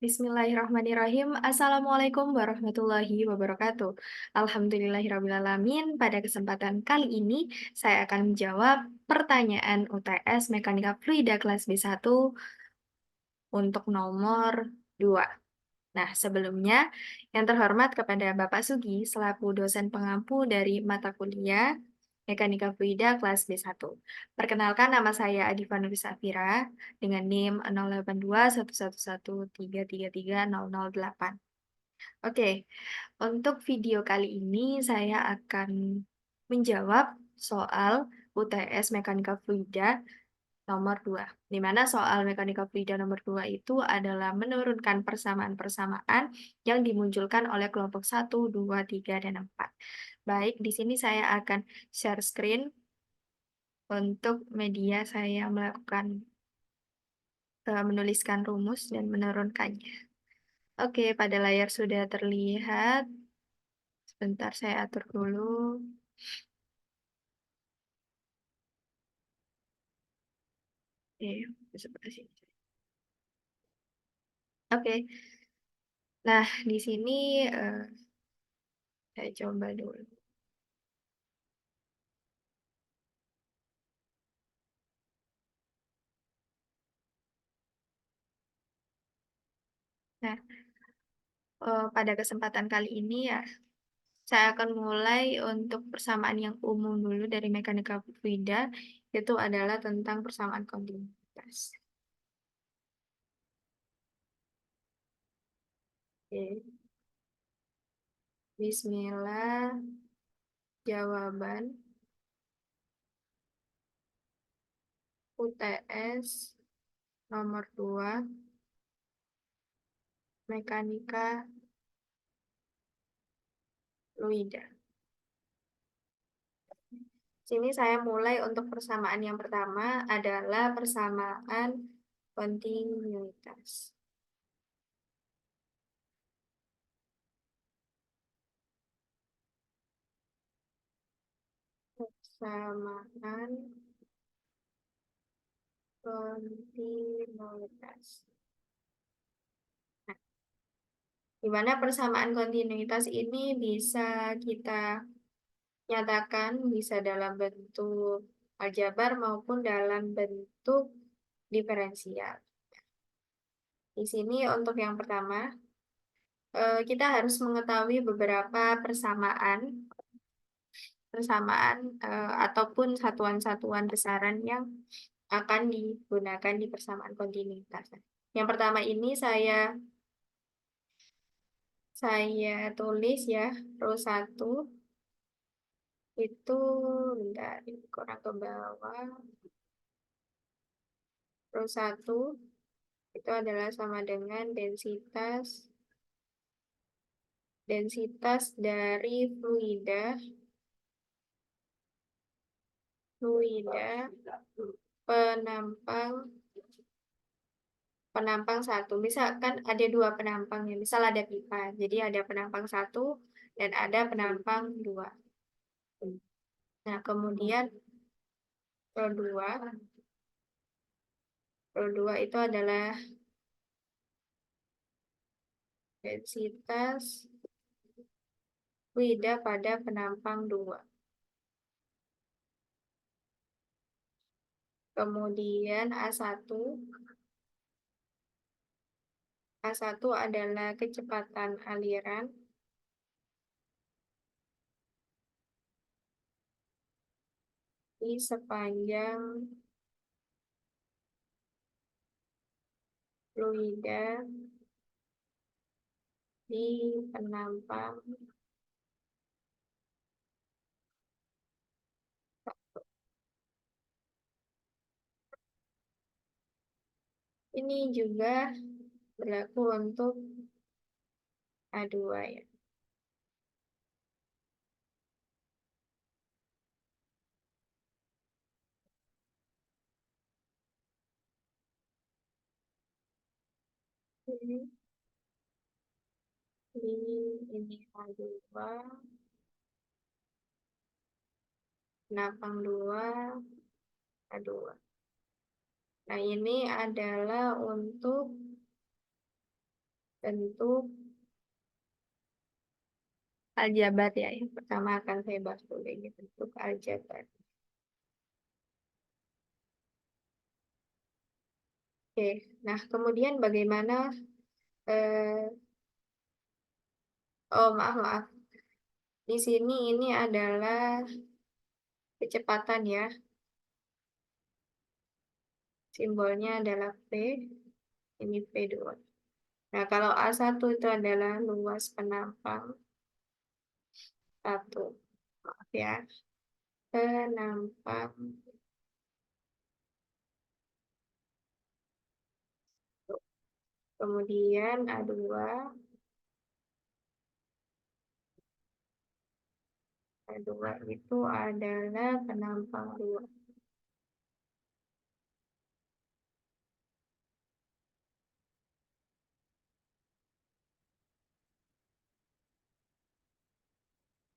Bismillahirrahmanirrahim. Assalamualaikum warahmatullahi wabarakatuh. Alhamdulillahirrahmanirrahim. Pada kesempatan kali ini, saya akan menjawab pertanyaan UTS Mekanika Fluida kelas B1 untuk nomor 2. Nah, sebelumnya, yang terhormat kepada Bapak Sugi selaku dosen pengampu dari mata kuliah Mekanika Fluida kelas B1. Perkenalkan, nama saya Adifa Nuri Safira dengan NIM 082111333008. Oke, untuk video kali ini saya akan menjawab soal UTS Mekanika Fluida nomor 2, di mana soal mekanika fluida nomor 2 itu adalah menurunkan persamaan-persamaan yang dimunculkan oleh kelompok 1, 2, 3, dan 4. Baik, di sini saya akan share screen untuk media saya melakukan menuliskan rumus dan menurunkannya. Oke, pada layar sudah terlihat. Sebentar saya atur dulu. Seperti sini. Oke, nah di sini saya coba dulu. Nah, pada kesempatan kali ini ya, saya akan mulai untuk persamaan yang umum dulu dari mekanika fluida, itu adalah tentang persamaan kontinuitas. Oke. Bismillah, jawaban UTS nomor 2, mekanika fluida. Sini saya mulai untuk persamaan yang pertama adalah persamaan kontinuitas. Persamaan kontinuitas. Nah, di mana persamaan kontinuitas ini bisa kita nyatakan bisa dalam bentuk aljabar maupun dalam bentuk diferensial. Di sini untuk yang pertama, kita harus mengetahui beberapa persamaan ataupun satuan-satuan besaran yang akan digunakan di persamaan kontinuitas. Yang pertama ini saya tulis ya, row 1 itu, bentar, ini kurang ke bawah. Row 1 itu adalah sama dengan densitas dari fluida penampang penampang 1. Misalkan ada dua penampang ya, misal ada pipa. Jadi ada penampang 1 dan ada penampang 2. Nah, kemudian row 2. Row 2 itu adalah densitas fluida pada penampang 2. Kemudian A1 adalah kecepatan aliran di sepanjang fluida di penampang ini juga berlaku untuk A2 ya. Ini A2, penampang 2, A2. Nah, ini adalah untuk bentuk aljabar ya. Yang pertama akan saya bahas dulu ini bentuk aljabar. Oke, nah kemudian bagaimana, eh, oh maaf maaf, di sini ini adalah kecepatan ya, simbolnya adalah P, ini P2. Nah kalau A1 itu adalah luas penampang satu, maaf ya, penampang. Kemudian A2 itu adalah penampang 2.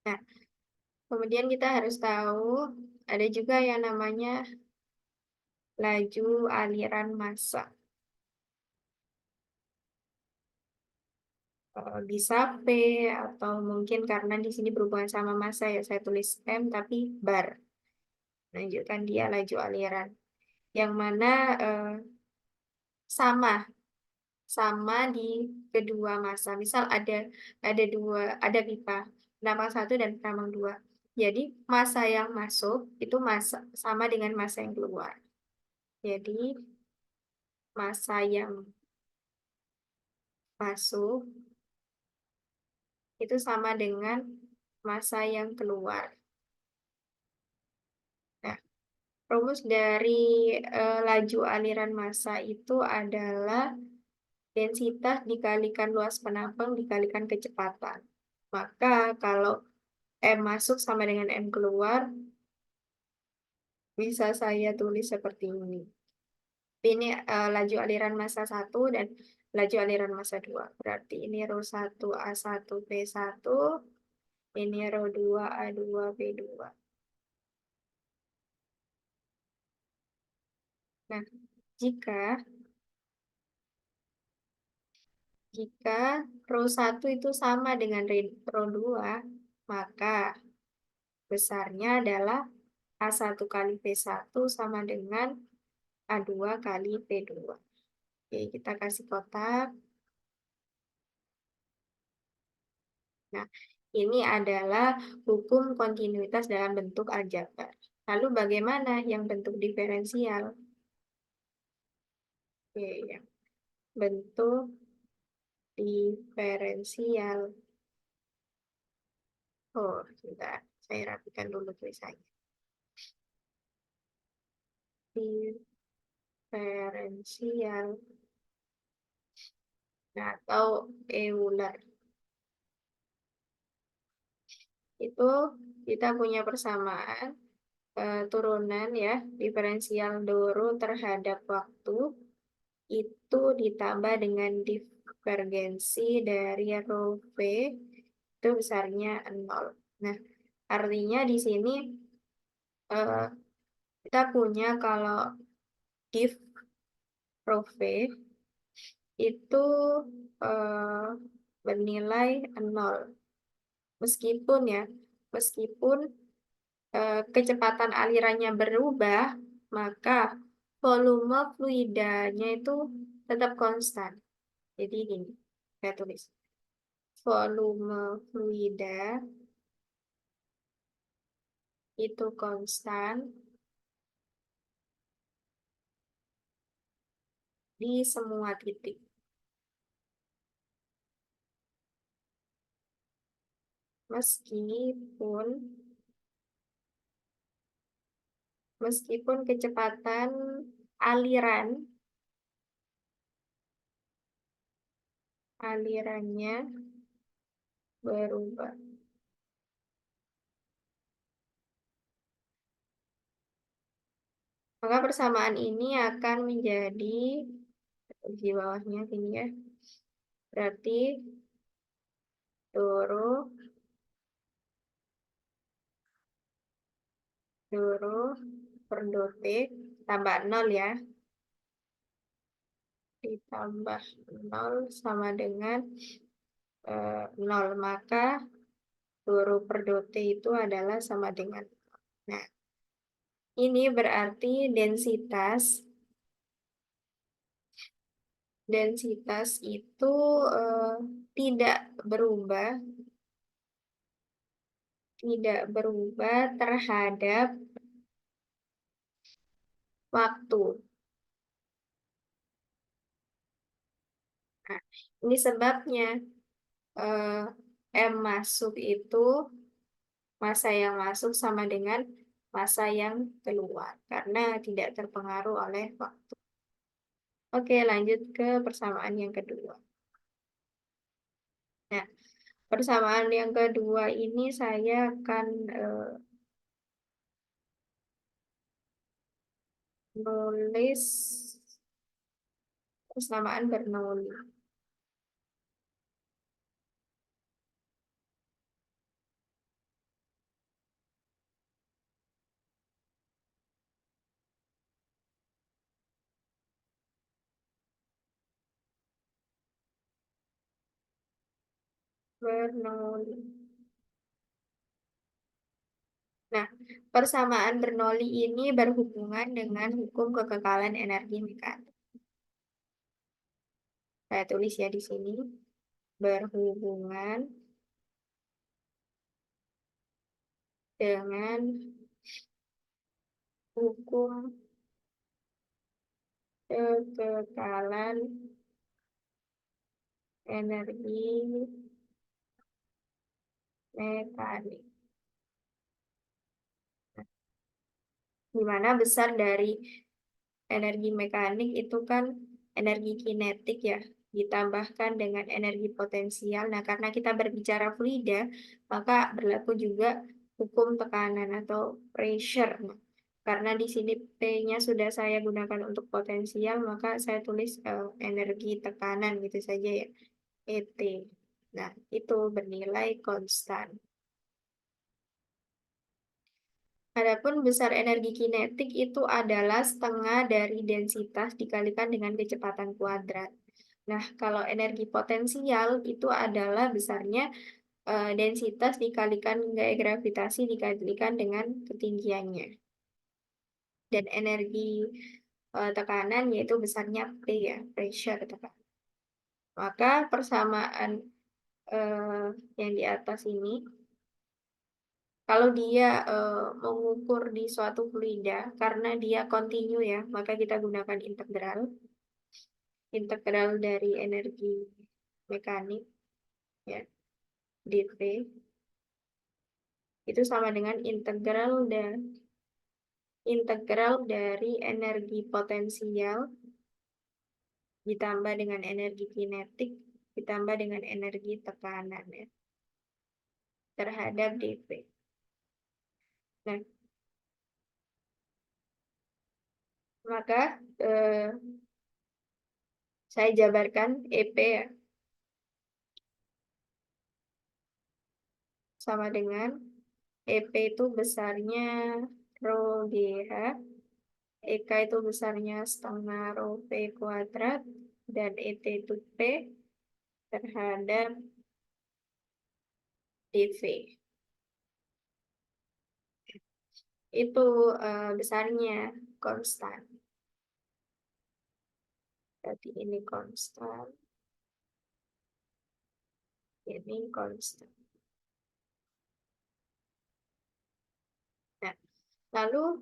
Nah, kemudian kita harus tahu ada juga yang namanya laju aliran massa. Bisa P atau mungkin karena di sini berhubungan sama massa ya saya tulis M tapi bar. Menunjukkan dia laju aliran. Yang mana eh, sama sama di kedua massa. Misal ada pipa penampang satu dan penampang dua. Jadi massa yang masuk itu massa sama dengan massa yang keluar. Jadi massa yang masuk itu sama dengan massa yang keluar. Nah, rumus dari laju aliran massa itu adalah densitas dikalikan luas penampang dikalikan kecepatan. Maka kalau M masuk sama dengan M keluar, bisa saya tulis seperti ini. Ini laju aliran massa satu dan laju aliran massa 2. Berarti ini ρ1 A1 P1, ini ρ2 A2 P2. Nah, jika jika ρ1 itu sama dengan ρ2, maka besarnya adalah A1 kali P1 sama dengan A2 kali P2. Oke, kita kasih kotak. Nah, ini adalah hukum kontinuitas dalam bentuk aljabar. Lalu bagaimana yang bentuk diferensial? Oke, ya. Bentuk diferensial. Oh, sebentar. Saya rapikan dulu tulisannya. Diferensial. Nah, atau Euler. Itu kita punya persamaan turunan ya, diferensial Doro terhadap waktu itu ditambah dengan divergensi dari rho V itu besarnya 0. Nah, artinya di sini eh, kita punya kalau div rho V itu eh, bernilai 0. Meskipun ya, meskipun kecepatan alirannya berubah, maka volume fluidanya itu tetap konstan. Jadi gini, saya tulis. Volume fluida itu konstan di semua titik. Meskipun meskipun kecepatan aliran alirannya berubah. Maka persamaan ini akan menjadi di bawahnya ini ya. Berarti Doro Doro per detik tambah 0 ya. ditambah 0 sama dengan 0. Maka Doro per dot T itu adalah sama dengan 0. Nah, ini berarti densitas itu eh, tidak berubah, terhadap waktu. Nah, ini sebabnya eh, M masuk itu massa yang masuk sama dengan massa yang keluar karena tidak terpengaruh oleh waktu. Oke, lanjut ke persamaan yang kedua. Nah, persamaan yang kedua ini saya akan nulis persamaan Bernoulli. Bernoulli. Nah, persamaan Bernoulli ini berhubungan dengan hukum kekekalan energi mekanik. Saya tulis ya di sini. Berhubungan dengan hukum kekekalan energi mekanik. Di mana besar dari energi mekanik itu kan energi kinetik ya, ditambahkan dengan energi potensial. Nah, karena kita berbicara fluida, maka berlaku juga hukum tekanan atau pressure. Nah, karena di sini P-nya sudah saya gunakan untuk potensial, maka saya tulis energi tekanan gitu saja ya, ET. Nah, itu bernilai konstan. Adapun besar energi kinetik itu adalah setengah dari densitas dikalikan dengan kecepatan kuadrat. Nah, kalau energi potensial itu adalah besarnya densitas dikalikan gaya gravitasi dikalikan dengan ketinggiannya. Dan energi tekanan yaitu besarnya P ya, pressure tekanan. Maka persamaan eh, yang di atas ini kalau dia mengukur di suatu fluida, karena dia kontinu ya, maka kita gunakan integral. Integral dari energi mekanik, ya, dV. Itu sama dengan integral dari energi potensial ditambah dengan energi kinetik ditambah dengan energi tekanan ya, terhadap dV. Nah, maka saya jabarkan EP ya, sama dengan EP itu besarnya rho GH, EK itu besarnya setengah rho V kuadrat, dan ET itu P terhadap dV. Itu besarnya konstan. Jadi ini konstan, ini konstan. Nah, lalu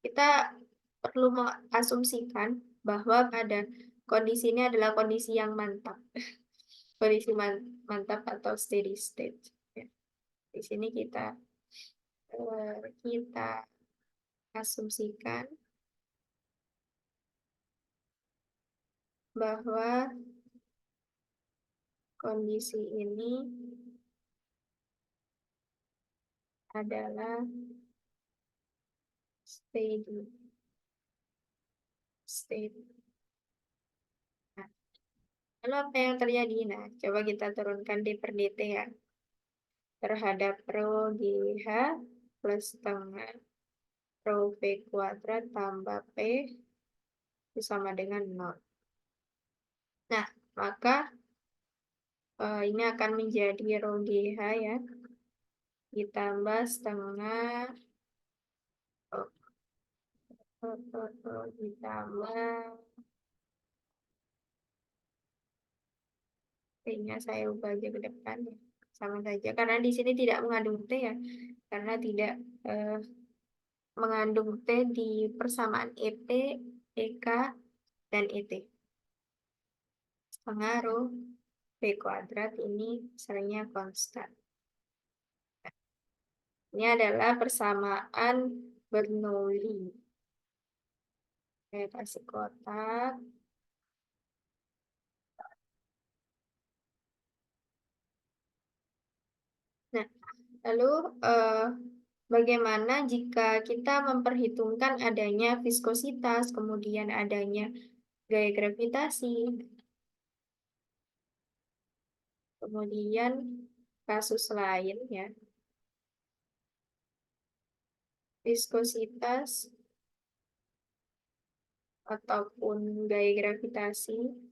kita perlu mengasumsikan bahwa pada kondisi ini adalah kondisi yang mantap. Kondisi mantap atau steady state. Ya. Di sini kita asumsikan bahwa kondisi ini adalah steady state. Nah, lalu apa yang terjadi? Nah, coba kita turunkan D per dt ya. Terhadap rho GH plus setengah rho V kuadrat tambah P itu sama dengan 0. Nah, maka ini akan menjadi rho GH ya, ditambah setengah ditambah T-nya saya ubah aja ke depan ya. Sama saja, karena di sini tidak mengandung T ya, karena tidak eh, mengandung T di persamaan EP, EK, dan ET. Setengah rho V kuadrat ini seringnya konstan. Ini adalah persamaan Bernoulli. Saya kasih kotak. Nah, lalu bagaimana jika kita memperhitungkan adanya viskositas, kemudian adanya gaya gravitasi, kemudian kasus lain ya, viskositas ataupun gaya gravitasi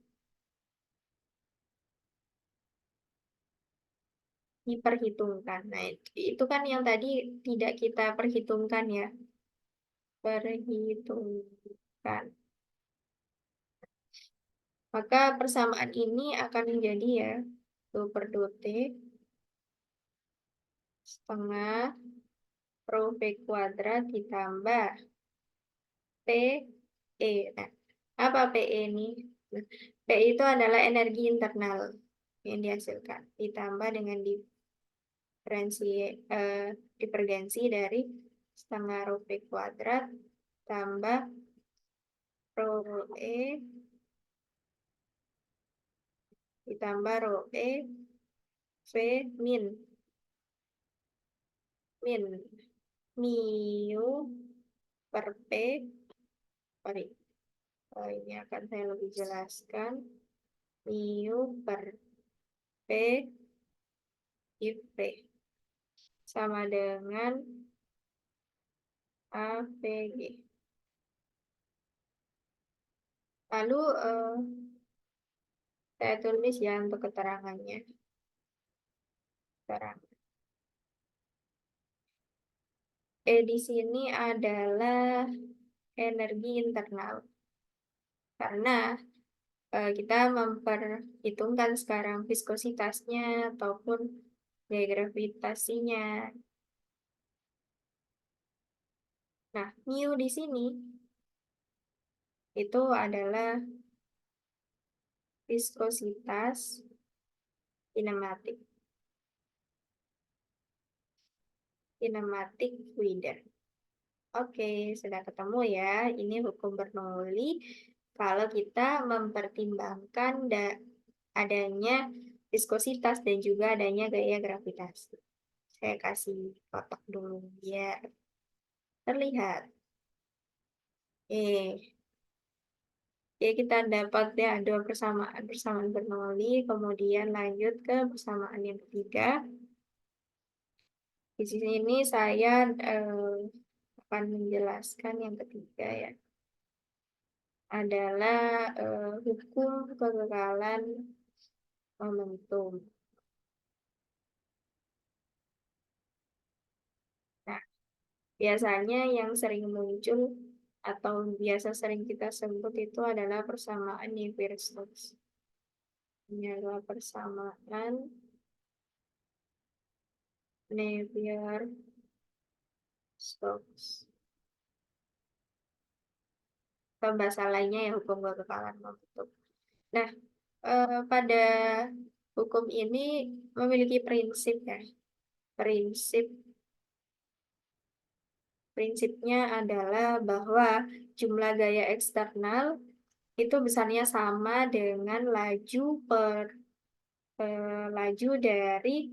diperhitungkan. Nah, itu kan yang tadi tidak kita perhitungkan ya, perhitungkan. Maka persamaan ini akan menjadi ya 2 per 2T setengah rho V kuadrat ditambah PE. Nah, apa PE ini? Nah, PE itu adalah energi internal yang dihasilkan, ditambah dengan diferensi, divergensi dari setengah rho V kuadrat tambah rho E ditambah rho E V min mu per P, sorry, ini akan saya lebih jelaskan, mu per P if P sama dengan AVG. Lalu saya tulis ya untuk keterangannya. Keterangan. E di sini adalah energi internal. Karena kita memperhitungkan sekarang viskositasnya ataupun gaya gravitasinya. Nah, mu di sini itu adalah viskositas kinematik. Kinematik fluida. Oke, sudah ketemu ya. Ini hukum Bernoulli. Kalau kita mempertimbangkan adanya viskositas dan juga adanya gaya gravitasi. Saya kasih kotak dulu biar terlihat. Oke, kita dapat ya dua persamaan Bernoulli, kemudian lanjut ke persamaan yang ketiga. Di sini saya akan menjelaskan yang ketiga ya. Adalah hukum kekekalan momentum. Nah, biasanya yang sering muncul atau biasa sering kita sebut itu adalah persamaan Navier-Stokes. Ini adalah persamaan Navier-Stokes. Atau bahasa lainnya ya hukum kekekalan momentum. Nah, pada hukum ini memiliki prinsip ya. Prinsipnya adalah bahwa jumlah gaya eksternal itu besarnya sama dengan laju dari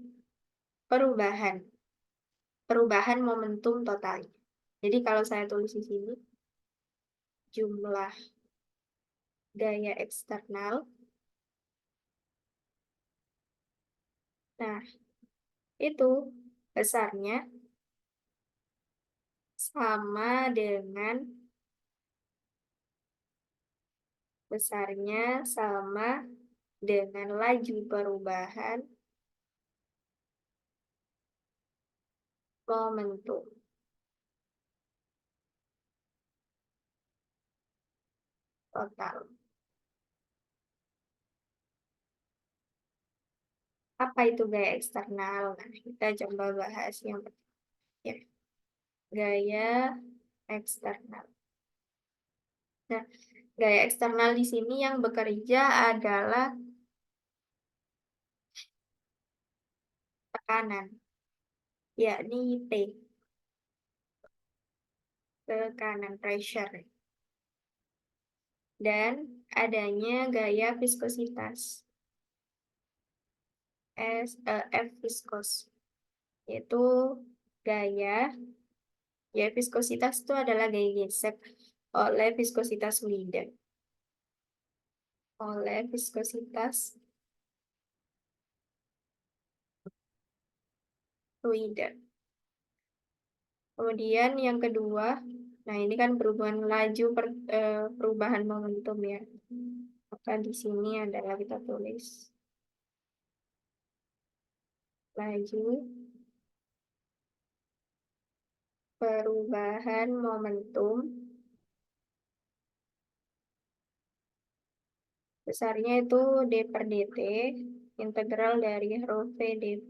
perubahan momentum total. Jadi kalau saya tulis di sini jumlah gaya eksternal, nah itu besarnya sama dengan besarnya sama dengan laju perubahan momentum total. Apa itu gaya eksternal? Nah, kita coba bahas yang pertama, ya. Gaya eksternal. Nah, gaya eksternal di sini yang bekerja adalah tekanan, yakni T, tekanan pressure, dan adanya gaya viskositas, F viskos, yaitu gaya, ya viskositas itu adalah gaya gesek oleh viskositas fluida, oleh viskositas fluida. Kemudian yang kedua, nah ini kan berhubungan laju perubahan momentum ya. Maka di sini adalah kita tulis laju perubahan momentum besarnya itu D per dt integral dari rho V dV.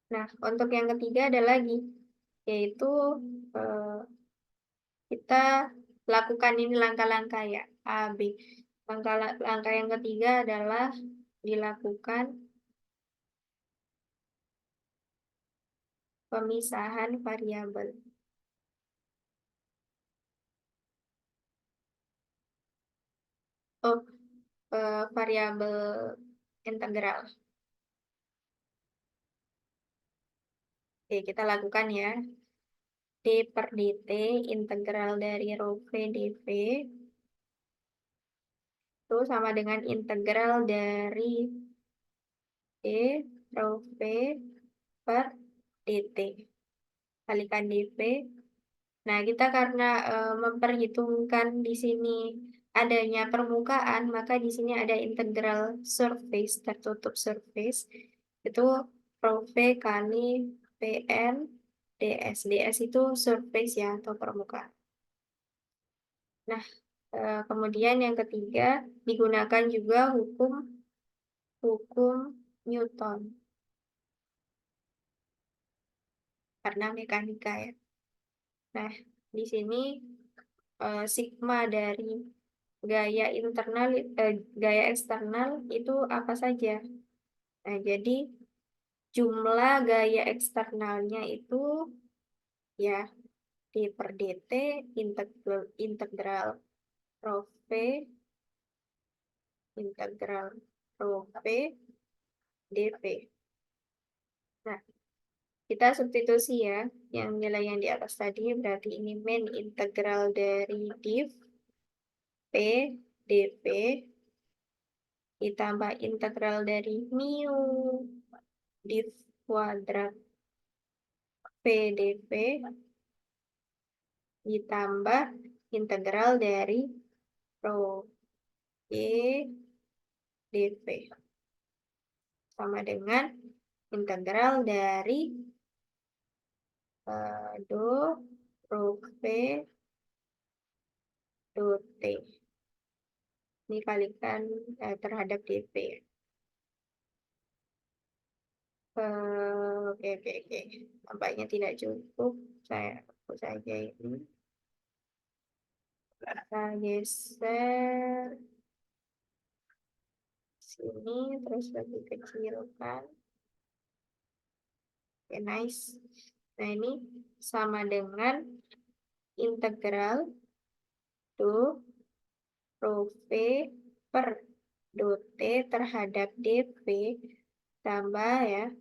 Nah, untuk yang ketiga ada lagi, yaitu eh, kita lakukan ini langkah-langkah ya, A, B. Langkah yang ketiga adalah dilakukan pemisahan variabel. Oh, variabel integral. Oke, kita lakukan ya. D per dt integral dari rho V dV itu sama dengan integral dari D rho V per dt. Kalikan dV. Nah, kita karena memperhitungkan di sini adanya permukaan, maka di sini ada integral surface, tertutup surface. Itu rho V kali Pn ds. ds itu surface ya, atau permukaan. Nah, kemudian yang ketiga, digunakan juga hukum Newton. Karena mekanika ya. Nah, di sini sigma dari gaya eksternal itu apa saja? Nah, jadi jumlah gaya eksternalnya itu ya d per dt integral rho v integral rho v dv. Nah, kita substitusi ya, yang nilai yang di atas tadi berarti ini main integral dari div p dv ditambah integral dari mu div kuadrat p dv ditambah integral dari rho e dv sama dengan integral dari do rho v do t. Ini kalikan terhadap dv. Oke, oke, oke. Tampaknya tidak cukup. Saya hapus saja ini. Kita geser sini, terus lebih kecilkan. Oke, nice. Nah, ini sama dengan integral do rho v per do t terhadap dv tambah ya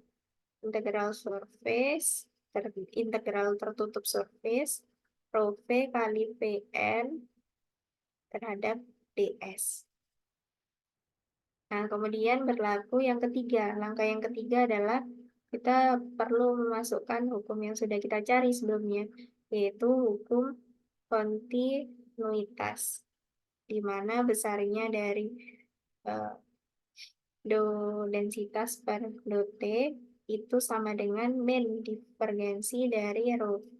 integral surface integral tertutup surface rho v kali pn terhadap ds. Nah, kemudian berlaku yang ketiga. Langkah yang ketiga adalah kita perlu memasukkan hukum yang sudah kita cari sebelumnya, yaitu hukum kontinuitas, di mana besarnya dari eh, do densitas per do T itu sama dengan min divergensi dari rho V.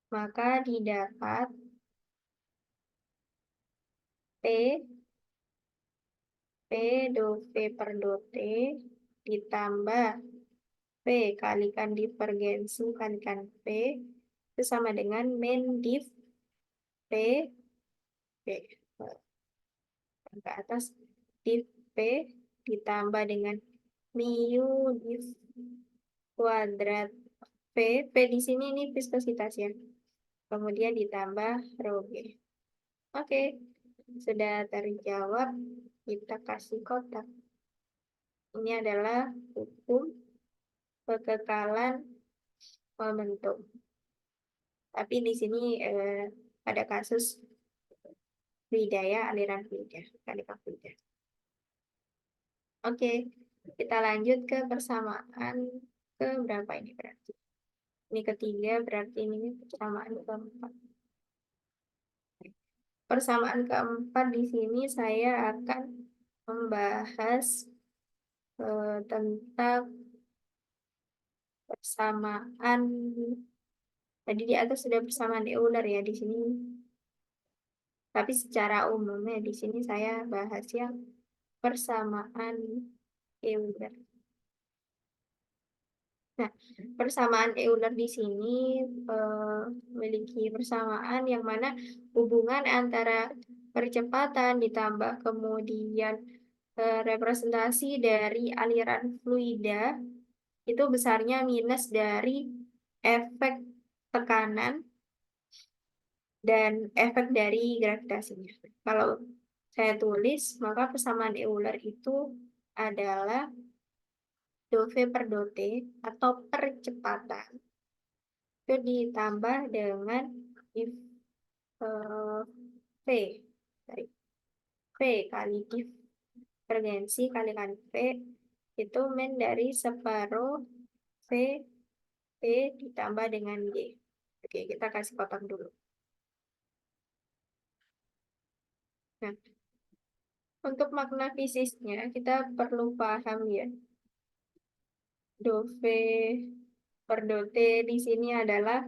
Maka didapat P P do V per do T ditambah P kalikan divergensi kalikan P itu sama dengan min div P P ke atas div P ditambah dengan mu div kuadrat P. P di sini ini viskositasnya. Kemudian ditambah rho G. Oke, sudah terjawab. Kita kasih kotak. Ini adalah hukum kekekalan momentum. Tapi di sini ada kasus fluida ya, aliran fluida, mekanika fluida. Oke, kita lanjut ke persamaan ke berapa ini berarti? Ini ketiga, berarti ini persamaan keempat. Persamaan keempat di sini saya akan membahas tentang persamaan. Tadi di atas sudah persamaan Euler ya di sini. Tapi secara umumnya di sini saya bahas yang persamaan Euler. Nah, persamaan Euler di sini memiliki persamaan yang mana hubungan antara percepatan ditambah kemudian representasi dari aliran fluida itu besarnya minus dari efek tekanan dan efek dari gravitasinya. Kalau saya tulis, maka persamaan Euler itu adalah do V per do T atau percepatan itu ditambah dengan if V dari V kali divergensi kalikan V itu min dari separuh V P ditambah dengan G. Oke, kita kasih kotak dulu. Nah, untuk makna fisisnya kita perlu paham ya. Do V per do T di sini adalah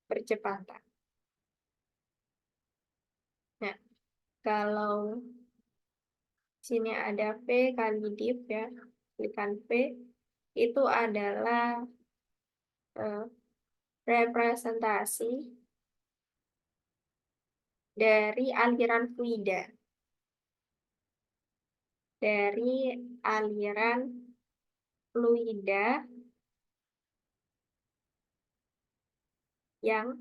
percepatan. Nah, kalau sini ada V kali div ya, kalikan V itu adalah eh, representasi dari aliran fluida. Dari aliran fluida yang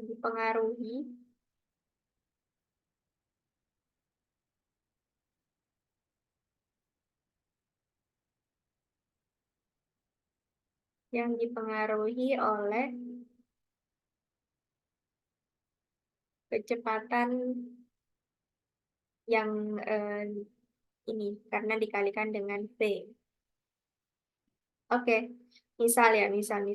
dipengaruhi oleh kecepatan yang ini karena dikalikan dengan V. Oke, misal ya, misal.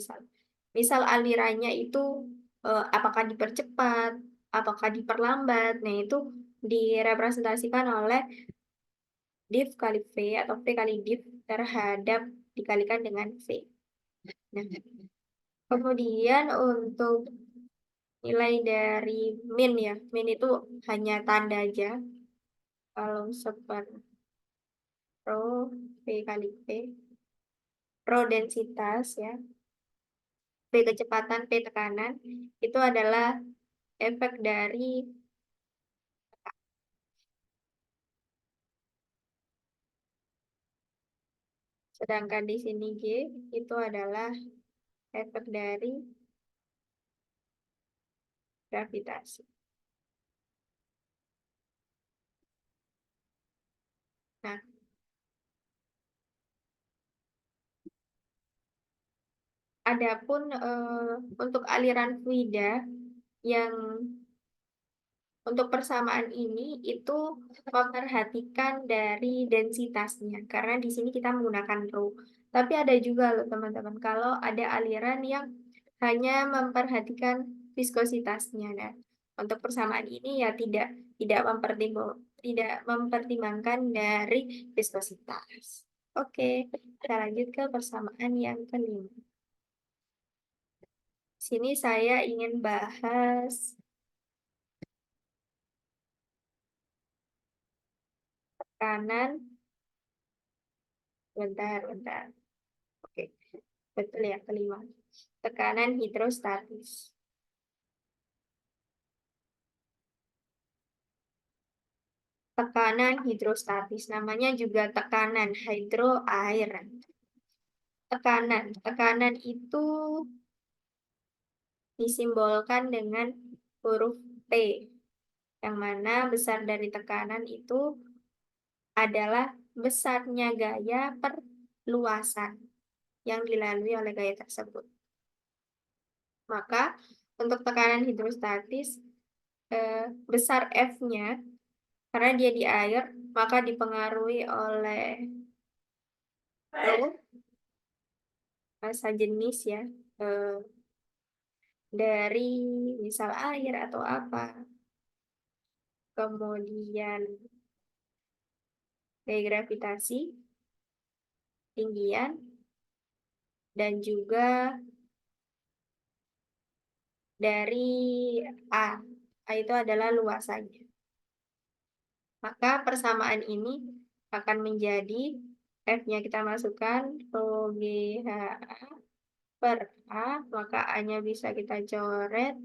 Misal alirannya itu apakah dipercepat, apakah diperlambat. Nah, itu direpresentasikan oleh div kali V atau V kali div terhadap dikalikan dengan V. Nah, kemudian untuk nilai dari min ya, min itu hanya tanda aja. Kalau separuh V kali V, rho densitas ya, P kecepatan, P tekanan, itu adalah efek dari, sedangkan di sini G itu adalah efek dari gravitasi. Nah, adapun untuk aliran fluida yang Untuk persamaan ini itu memperhatikan dari densitasnya, karena di sini kita menggunakan rho. Tapi ada juga loh teman-teman, kalau ada aliran yang hanya memperhatikan viskositasnya. Nah, untuk persamaan ini ya tidak mempertimbangkan dari viskositas. Oke, kita lanjut ke persamaan yang kelima. Sini saya ingin bahas tekanan. Bentar. Oke, betul ya, kelima. Tekanan hidrostatis. Tekanan hidrostatis, namanya juga tekanan hidro air. Tekanan itu disimbolkan dengan huruf T, yang mana besar dari tekanan itu adalah besarnya gaya perluasan yang dilalui oleh gaya tersebut. Maka untuk tekanan hidrostatis, besar F-nya, karena dia di air, maka dipengaruhi oleh rho, massa jenis ya, dari misal air atau apa. Kemudian gaya gravitasi, tinggian, dan juga dari A. A itu adalah luasannya. Maka persamaan ini akan menjadi F-nya kita masukkan rho GHA per A, maka A-nya bisa kita coret,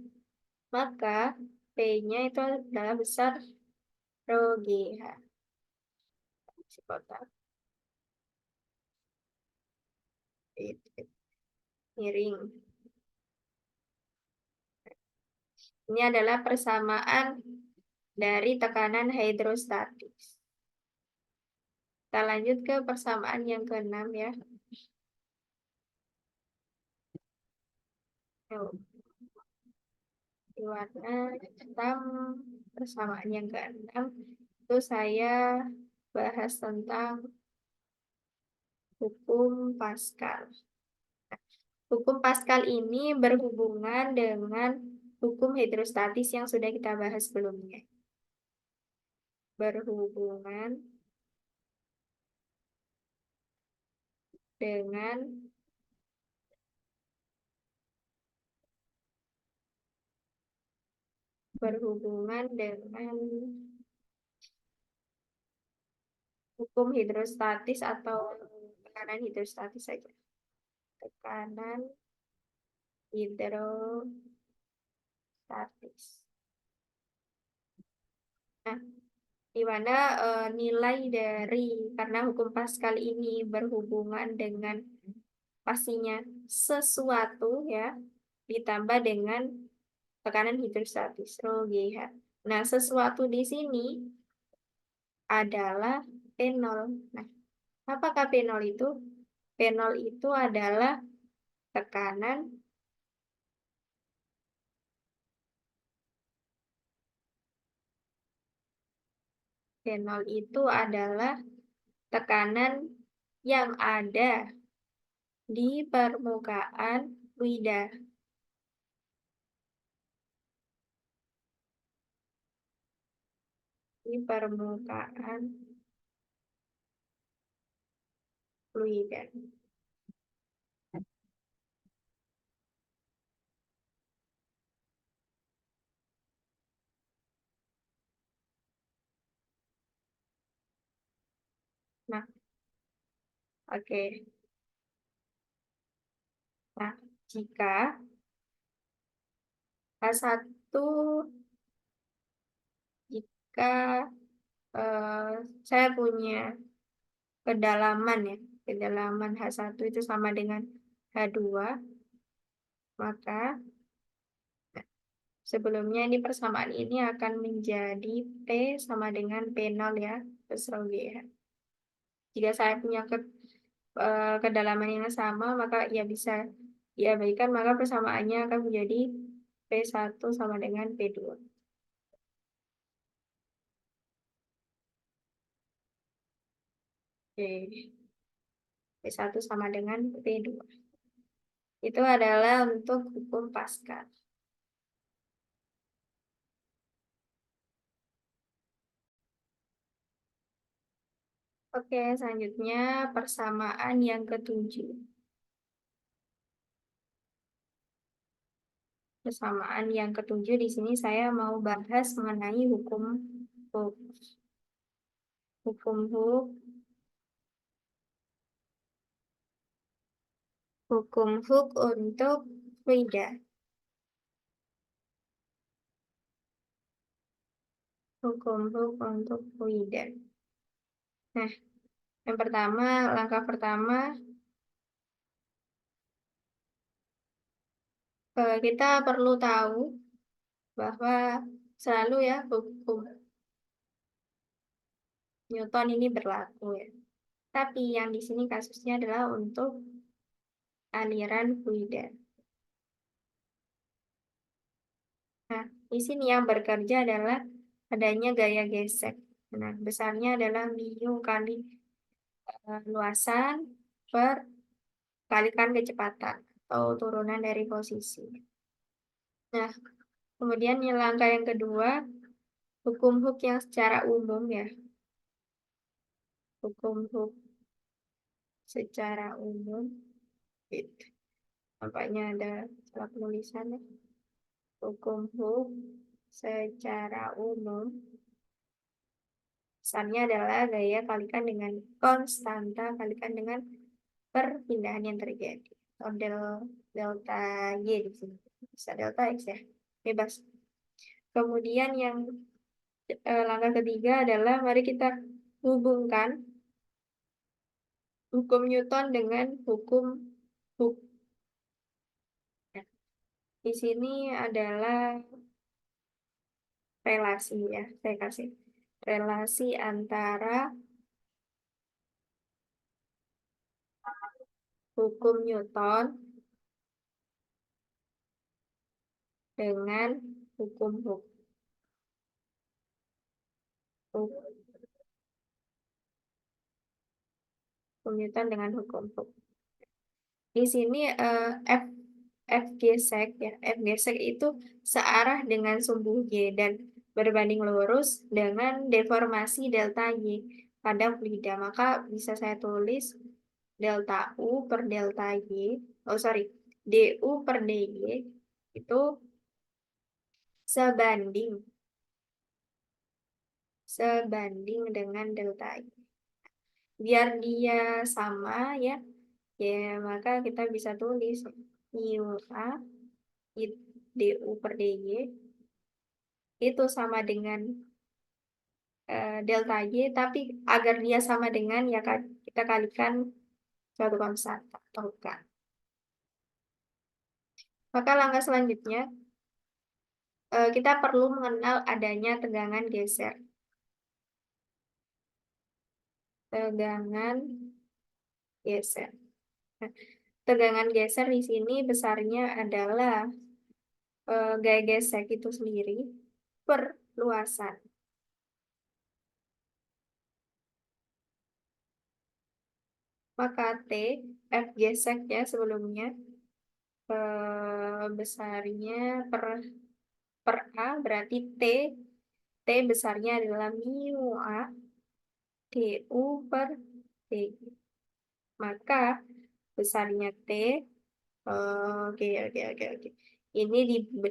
maka P-nya itu adalah besar rho GH. Si kotak. Miring. Ini adalah persamaan dari tekanan hidrostatis. Kita lanjut ke persamaan yang keenam ya. Di warna hitam, persamaan yang keenam itu saya bahas tentang hukum Pascal. Hukum Pascal ini berhubungan dengan hukum hidrostatis yang sudah kita bahas sebelumnya. Berhubungan dengan hukum hidrostatis atau tekanan hidrostatis saja. Tekanan hidrostatis. Nah, di mana nilai dari, karena hukum Pascal ini berhubungan dengan pastinya sesuatu ya, ditambah dengan tekanan hidrostatis rho GH. Nah, sesuatu di sini adalah P0. Nah, apakah P0 itu? P0 itu adalah tekanan P0 itu adalah tekanan yang ada di permukaan fluida. Di permukaan fluida. Nah, oke. Nah, jika H1, jika saya punya kedalaman ya, kedalaman H1 itu sama dengan H2, maka sebelumnya ini persamaan ini akan menjadi P sama dengan P0 ya, plus rho GH. Jika saya punya kedalaman yang sama, maka ya bisa diabaikan, maka persamaannya akan menjadi P1 sama dengan P2. Oke. P1 sama dengan P2. Itu adalah untuk hukum Pascal. Oke, selanjutnya persamaan yang ketujuh. Persamaan yang ketujuh di sini saya mau bahas mengenai hukum Hooke. Hukum Hooke, hukum Hooke untuk fluida. Hukum Hooke untuk fluida. Nah, yang pertama, langkah pertama, kita perlu tahu bahwa selalu ya hukum Newton ini berlaku ya. Tapi yang di sini kasusnya adalah untuk aliran fluida. Nah, di sini yang bekerja adalah adanya gaya gesek. Nah, besarnya adalah mu kali luasan per kalikan kecepatan atau turunan dari posisi. Nah, kemudian yang langkah yang kedua, hukum Hooke yang secara umum ya. Hukum Hooke secara umum. Gitu. Nampaknya ada salah penulisan ya. Hukum Hooke secara umum. Besarnya adalah gaya kalikan dengan konstanta kalikan dengan perpindahan yang terjadi. Atau delta Y di sini. Bisa delta X ya. Bebas. Kemudian yang langkah ketiga adalah mari kita hubungkan hukum Newton dengan hukum Hooke. Nah, di sini adalah relasi ya, saya kasih relasi antara hukum Newton dengan hukum Hooke. Hukum Newton dengan hukum Hooke. Di sini F gesek ya, F gesek itu searah dengan sumbu Y dan berbanding lurus dengan deformasi delta Y pada fluida. Maka bisa saya tulis delta U per delta Y, oh sorry, DU per DY itu sebanding sebanding dengan delta Y. Biar dia sama ya, ya maka kita bisa tulis mu A DU per DY itu sama dengan delta Y, tapi agar dia sama dengan ya kita kalikan suatu konstan atau bukan. Maka langkah selanjutnya kita perlu mengenal adanya tegangan geser. Tegangan geser. Nah, tegangan geser di sini besarnya adalah gaya gesek itu sendiri per luasan. Maka T, F gesek ya sebelumnya besarnya per A berarti T besarnya adalah mu A DU per D. Maka besarnya T, oke, oke, oke, oke. Ini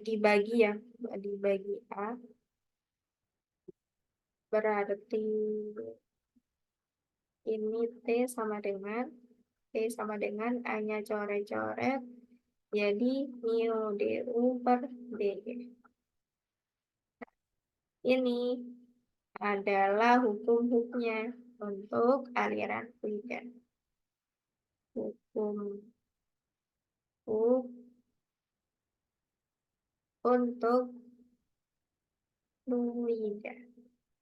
dibagi ya, dibagi A, berarti ini T sama dengan A-nya coret-coret, jadi mu DU per D. Ini adalah hukum-hukumnya untuk aliran fluida. Hukum Hooke untuk fluida.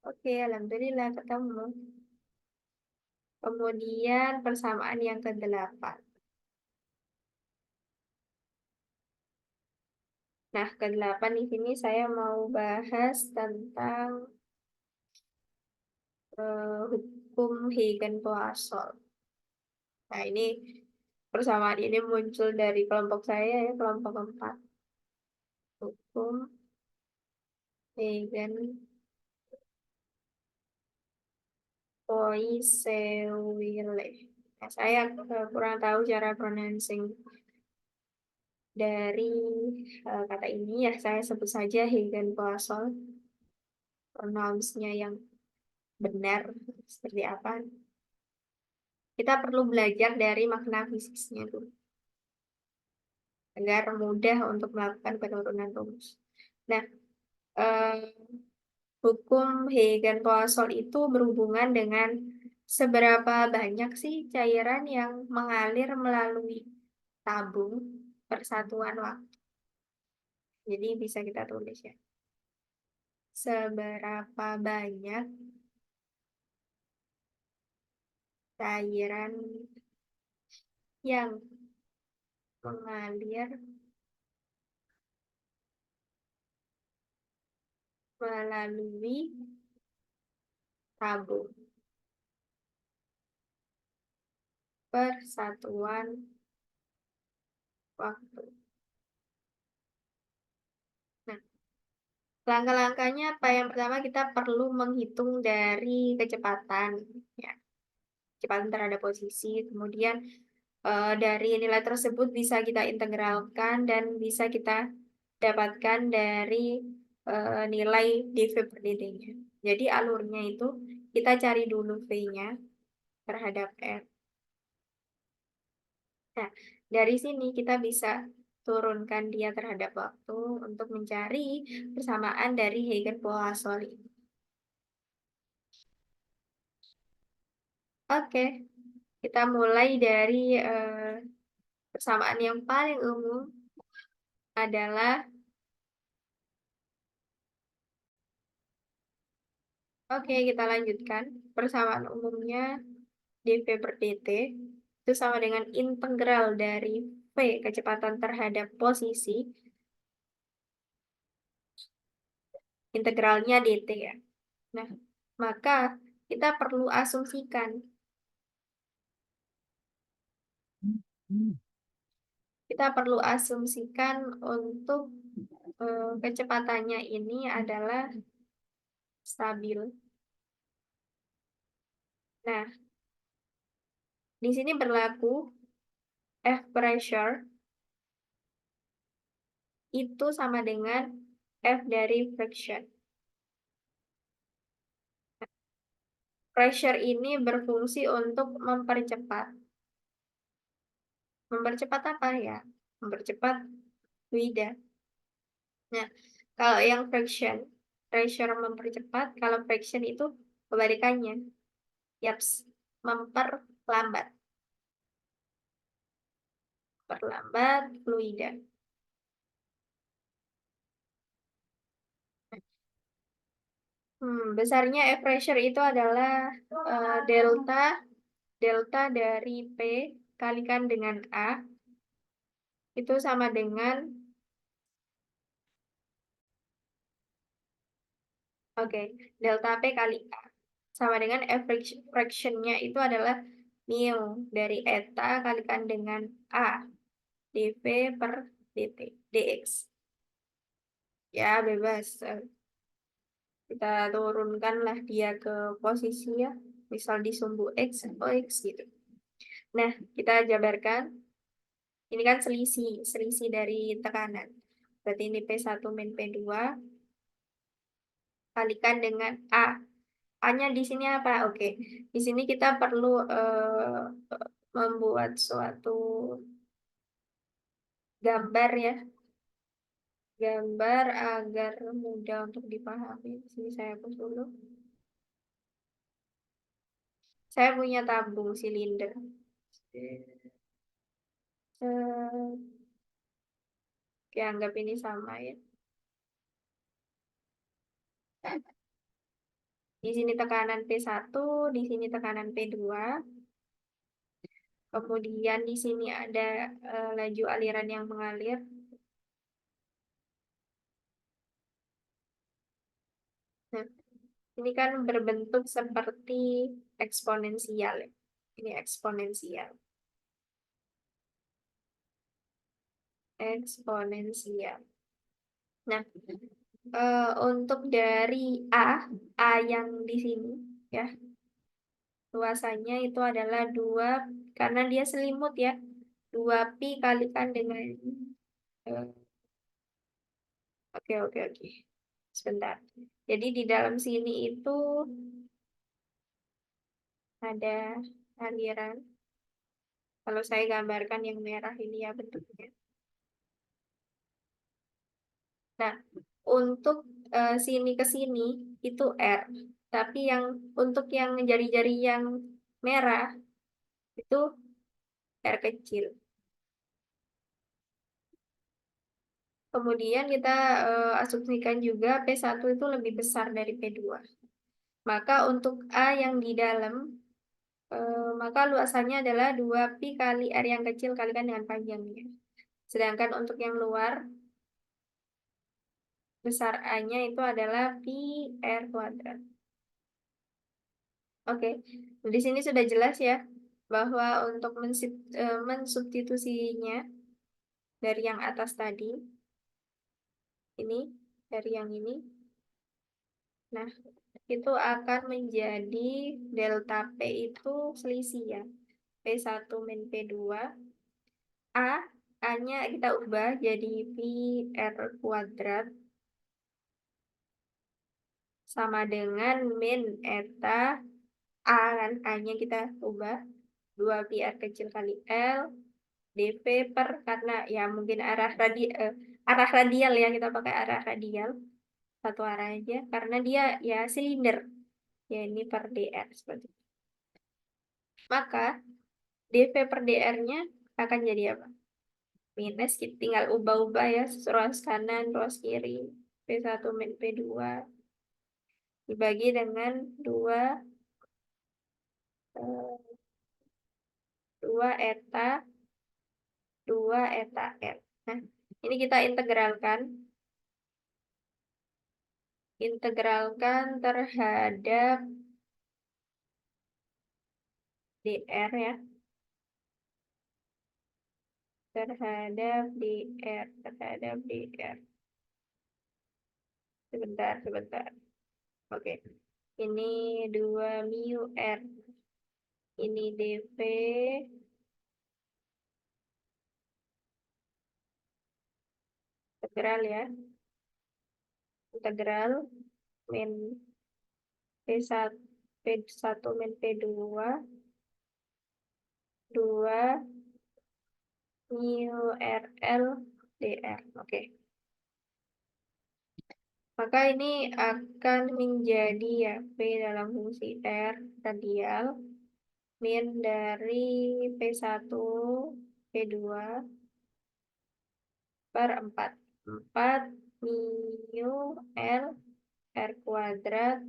Oke, alhamdulillah ketemu. Kemudian persamaan yang ke-8. Nah, ke-8 di sini saya mau bahas tentang hukum Huygens-Poisson. Nah, ini persamaan ini muncul dari kelompok saya ya, kelompok keempat. Hukum Huygens-Poiseuille. Nah, saya kurang tahu cara pronouncing dari kata ini ya, saya sebut saja Huygens-Poisson. Pronounce-nya yang benar seperti apa. Kita perlu belajar dari makna fisiknya dulu, agar mudah untuk melakukan penurunan rumus. Nah, eh, hukum Huygens-Poisson itu berhubungan dengan seberapa banyak sih cairan yang mengalir melalui tabung persatuan waktu. Jadi bisa kita tulis ya. Seberapa banyak cairan yang mengalir melalui tabung persatuan waktu. Nah, langkah-langkahnya apa? Yang pertama kita perlu menghitung dari kecepatan, ya, kecepatan terhadap posisi. Kemudian dari nilai tersebut bisa kita integralkan dan bisa kita dapatkan dari nilai dV per dt-nya. Jadi alurnya itu kita cari dulu V-nya terhadap R. Nah, dari sini kita bisa turunkan dia terhadap waktu untuk mencari persamaan dari Huygens-Poisson ini. Oke, kita mulai dari persamaan yang paling umum adalah, oke kita lanjutkan. Persamaan umumnya dV per dt itu sama dengan integral dari V kecepatan terhadap posisi, integralnya dt ya. Nah, maka kita perlu asumsikan. Kita perlu asumsikan untuk kecepatannya ini adalah stabil. Nah, di sini berlaku F pressure itu sama dengan F dari friction. Pressure ini berfungsi untuk mempercepat. Mempercepat apa ya? Mempercepat fluida. Nah, kalau yang friction, pressure mempercepat, kalau friction itu kebalikannya. Yaps, memperlambat. Perlambat fluida. Besarnya F pressure itu adalah delta delta dari P kalikan dengan A itu sama dengan, oke, delta P kali A sama dengan F fraction-nya itu adalah mu dari eta kalikan dengan A dV per dt dx. Ya bebas, kita turunkanlah dia ke posisi ya, misal di sumbu X atau X gitu. Nah, kita jabarkan. Ini kan selisih, selisih dari tekanan. Berarti ini P1 min P2 kalikan dengan A. A-nya di sini apa? Oke. Di sini kita perlu membuat suatu gambar ya. Gambar agar mudah untuk dipahami. Di sini saya hapus dulu. Saya punya tabung silinder. Oke, anggap ini sama ya. Di sini tekanan P1, di sini tekanan P2. Kemudian di sini ada laju aliran yang mengalir. Nah, Ini kan berbentuk seperti eksponensial ya. Ini eksponensial. Eksponensial. Nah, untuk dari A yang di sini ya, luasannya itu adalah 2, karena dia selimut ya, 2pi kalikan dengan, eh, oke, oke, oke. Sebentar. Jadi di dalam sini itu ada aliran. Kalau saya gambarkan yang merah ini ya bentuknya. Nah, untuk sini ke sini itu R. Tapi yang untuk yang jari-jari yang merah itu R kecil. Kemudian kita asumsikan juga P1 itu lebih besar dari P2. Maka untuk A yang di dalam, maka luasannya adalah 2pi kali R yang kecil kalikan dengan panjangnya. Sedangkan untuk yang luar, besar A-nya itu adalah pi R kuadrat. Oke, di sini sudah jelas ya, bahwa untuk mensubstitusinya dari yang atas tadi, ini, dari yang ini, nah, itu akan menjadi delta P itu selisih ya. P1 min P2. A, A-nya kita ubah jadi pi R kuadrat sama dengan min eta A kan, A-nya kita ubah 2 pi R kecil kali L dV per, karena ya mungkin arah radial ya, kita pakai arah radial satu arah aja karena dia ya silinder ya, ini per dr seperti itu. Maka dV per dr-nya akan jadi apa? Minus, kita tinggal ubah-ubah ya, ruas kanan, ruas kiri. P1 min P2 dibagi dengan 2, 2 eta 2 eta R. Nah, ini kita integralkan. Integralkan terhadap dr ya. Terhadap dr. Sebentar, sebentar. Oke. Ini 2 mu R. Ini dV. Integral ya. Integral min P1, P1 min P2 2 mu RL dr. Oke. Maka ini akan menjadi ya P dalam fungsi R radial min dari P1 P2 per 4. 4 mu L R kuadrat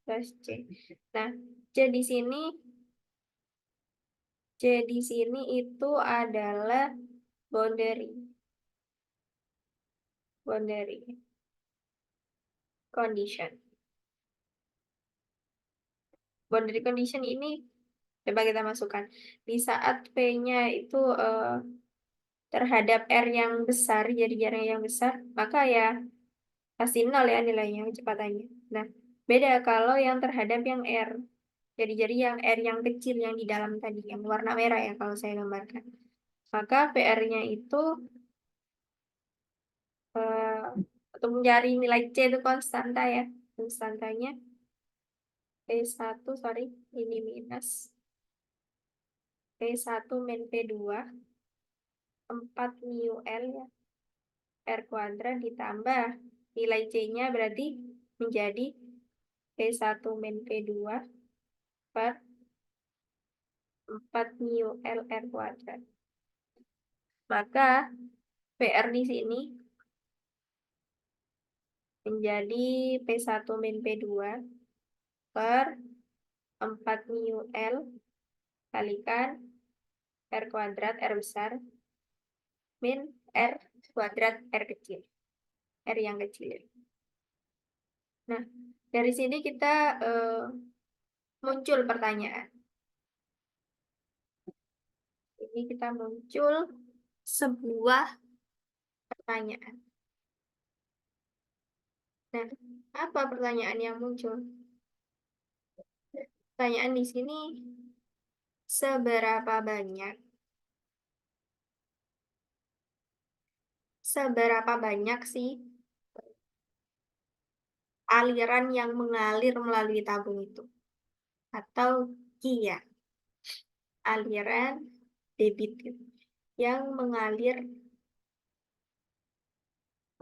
plus C. Nah, C di sini itu adalah boundary condition. Boundary condition ini coba kita masukkan. Di saat P-nya itu terhadap R yang besar, jari-jari yang besar, maka ya pasti 0 ya nilainya, kecepatannya. Nah, beda kalau yang terhadap yang R. Jari-jari yang R yang kecil yang di dalam tadi, yang warna merah ya kalau saya gambarkan. Maka PR-nya itu, untuk mencari nilai C itu konstanta ya. Konstantanya P1, sorry, ini minus. P1 min P2, 4 mu L ya. R kuadrat ditambah nilai C-nya berarti menjadi P1 min P2 per 4 mu L R kuadrat. Maka PR di sini menjadi P1 min P2 per 4 mu L kalikan R kuadrat R besar min R kuadrat R kecil. R yang kecil. Nah, Dari sini kita muncul pertanyaan. Ini kita muncul sebuah pertanyaan. Nah, apa pertanyaan yang muncul? Pertanyaan di sini, seberapa banyak? Seberapa banyak sih aliran yang mengalir melalui tabung itu? Atau iya, aliran debit gitu, yang mengalir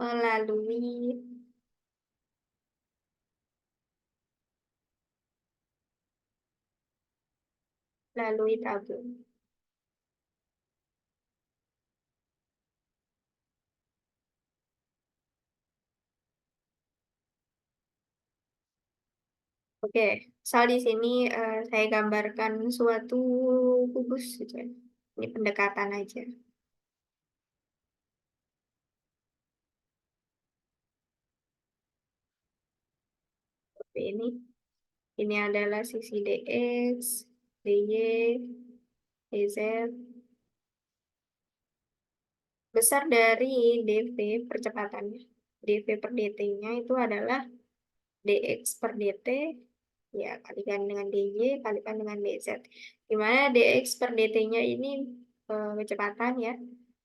melalui tabung. Oke, soal di sini saya gambarkan suatu kubus saja. Ini pendekatan aja. Seperti ini adalah sisi dx, dy, dz. Besar dari dv percepatannya. dv per dt-nya itu adalah dx per dt, ya kalikan dengan dy, kalikan dengan dz. Dimana dx per dt-nya ini kecepatan ya.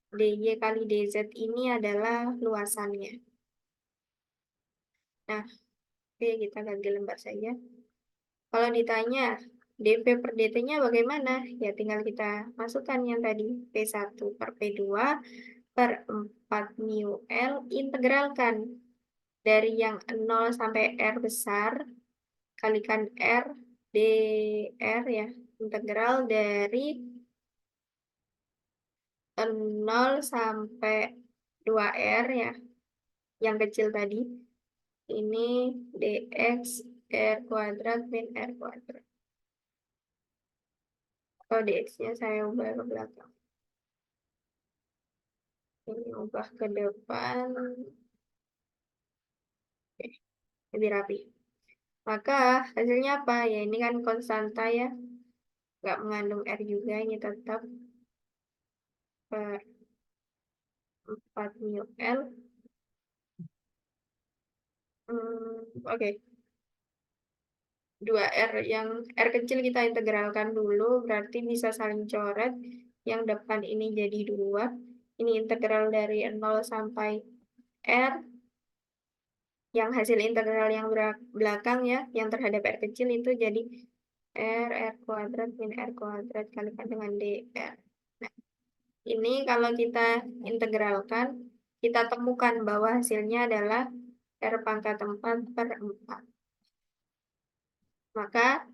dy kali dz ini adalah luasannya. Nah, oke, kita ganti lembar saja. Kalau ditanya dv per dt-nya bagaimana? Ya tinggal kita masukkan yang tadi. P1 per P2 per 4 mu L, integralkan dari yang 0 sampai R besar, kalikan R dr ya. Integral dari 0 sampai 2R ya, yang kecil tadi. Ini dx R kuadrat min R kuadrat. Oh, dx-nya saya ubah ke belakang. Ini ubah ke depan. Oke, lebih rapi. Maka hasilnya apa? Ya ini kan konstanta ya. Nggak mengandung R juga. Ini tetap per 4 mu L. Oke. 2R yang R kecil kita integralkan dulu. Berarti bisa saling coret. Yang depan ini jadi 2. Ini integral dari 0 sampai R. Yang hasil integral yang belakang ya, yang terhadap R kecil itu jadi R kuadrat min R kuadrat kalikan dengan dr. Nah, ini kalau kita integralkan, kita temukan bahwa hasilnya adalah R pangkat 4 per 4. Maka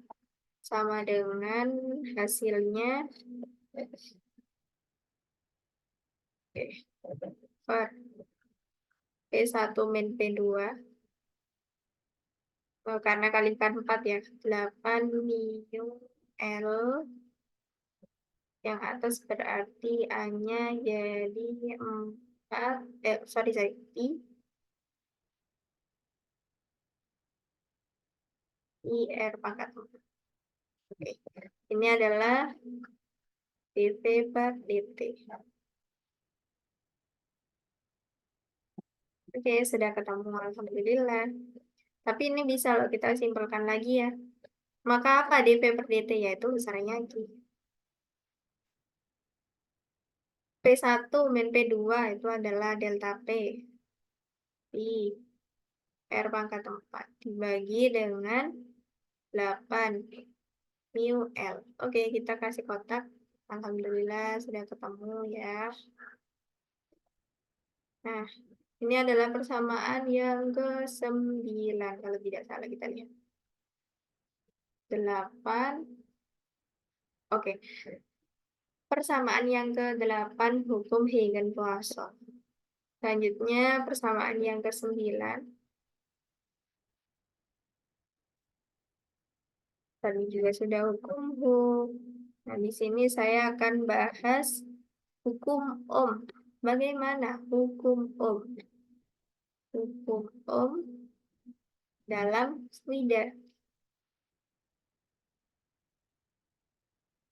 sama dengan hasilnya per P1 min P2. Karena kalikan 4 ya, 8 mu L. Yang atas berarti A-nya jadi 4, sorry, I R pangkat 4. Oke. Ini adalah dv per dt. Oke, sudah ketemu, alhamdulillah. Tapi ini bisa loh kita simpulkan lagi ya. Maka apa dv per dt? Yaitu besarnya G. P1 min P2 itu adalah delta P. I R pangkat 4 dibagi dengan 8 mu L. Oke, kita kasih kotak. Alhamdulillah sudah ketemu ya. Nah, ini adalah persamaan yang ke-9. Kalau tidak salah kita lihat. 8. Oke. Persamaan yang ke-8 hukum Huygens-Poisson. Selanjutnya persamaan yang ke-9. Tadi juga sudah hukum Hooke. Nah, di sini saya akan bahas hukum Ohm. Bagaimana hukum Ohm? Hukum Ohm dalam fluida.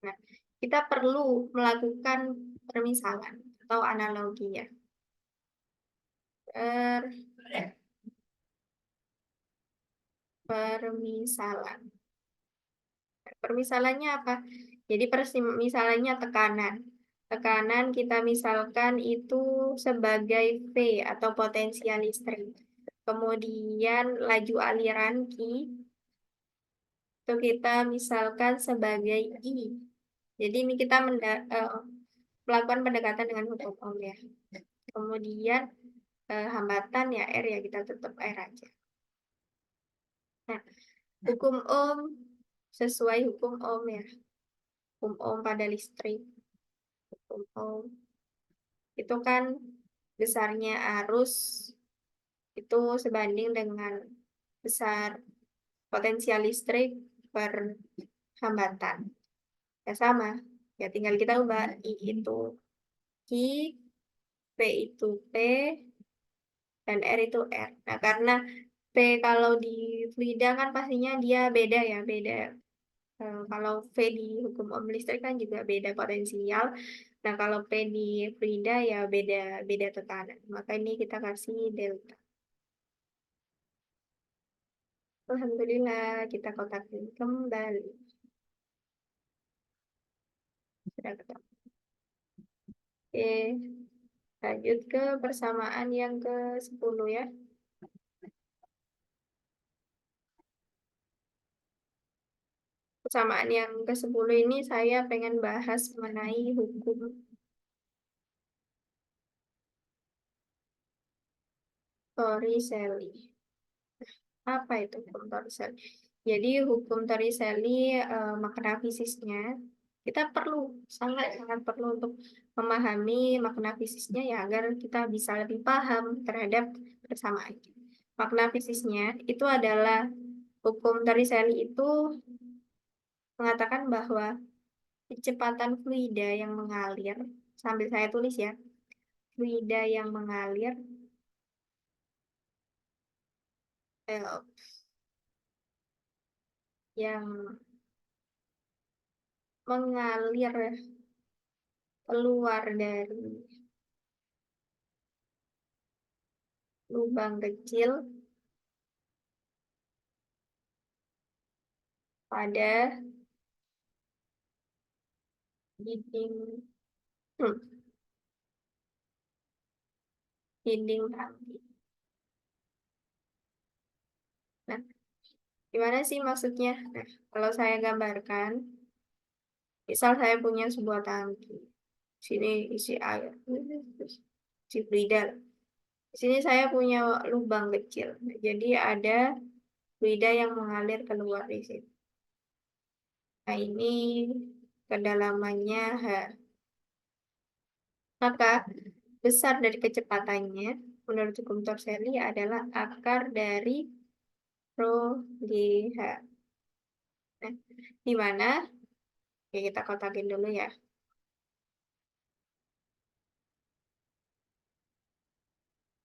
Nah, kita perlu melakukan permisalan atau analogi ya. Per- Permisalan. Permisalannya apa? Jadi permisalannya tekanan. Tekanan kita misalkan itu sebagai V atau potensial listrik. Kemudian laju aliran Q itu kita misalkan sebagai I. Jadi ini kita melakukan pendekatan dengan hukum Ohm ya. Kemudian hambatan ya R ya, kita tutup R aja. Nah, hukum Ohm sesuai hukum Ohm ya. Hukum Ohm pada listrik. Hukum Ohm itu kan besarnya arus itu sebanding dengan besar potensial listrik per hambatan. Ya sama. Ya tinggal kita ubah I itu Q, P itu P, dan R itu R. Nah, karena P kalau di fluida kan pastinya dia beda ya, beda. Kalau V di hukum Ohm listrik kan juga beda potensial. Nah, kalau P di fluida ya beda beda tekanan. Maka ini kita kasih delta. Alhamdulillah kita kotakin kembali. Sudah ketemu. Oke, lanjut ke persamaan yang ke-10 ya. Persamaan yang ke-10 ini saya pengen bahas mengenai hukum Torricelli. Apa itu hukum Torricelli? Jadi hukum Torricelli makna fisisnya kita perlu sangat-sangat perlu untuk memahami makna fisisnya ya agar kita bisa lebih paham terhadap persamaan. Makna fisisnya itu adalah hukum Torricelli itu mengatakan bahwa kecepatan fluida yang mengalir, sambil saya tulis ya, fluida yang mengalir eh, yang mengalir keluar dari lubang kecil pada dinding hmm, dinding tangki. Nah, gimana sih maksudnya? Nah, kalau saya gambarkan, misal saya punya sebuah tangki, sini isi air, isi fluida. Di sini saya punya lubang kecil. Jadi ada fluida yang mengalir keluar di sini. Nah, ini kedalamannya H. Maka besar dari kecepatannya menurut hukum Torricelli adalah akar dari rho GH. Nah, di mana? Ya, kita kotakin dulu ya.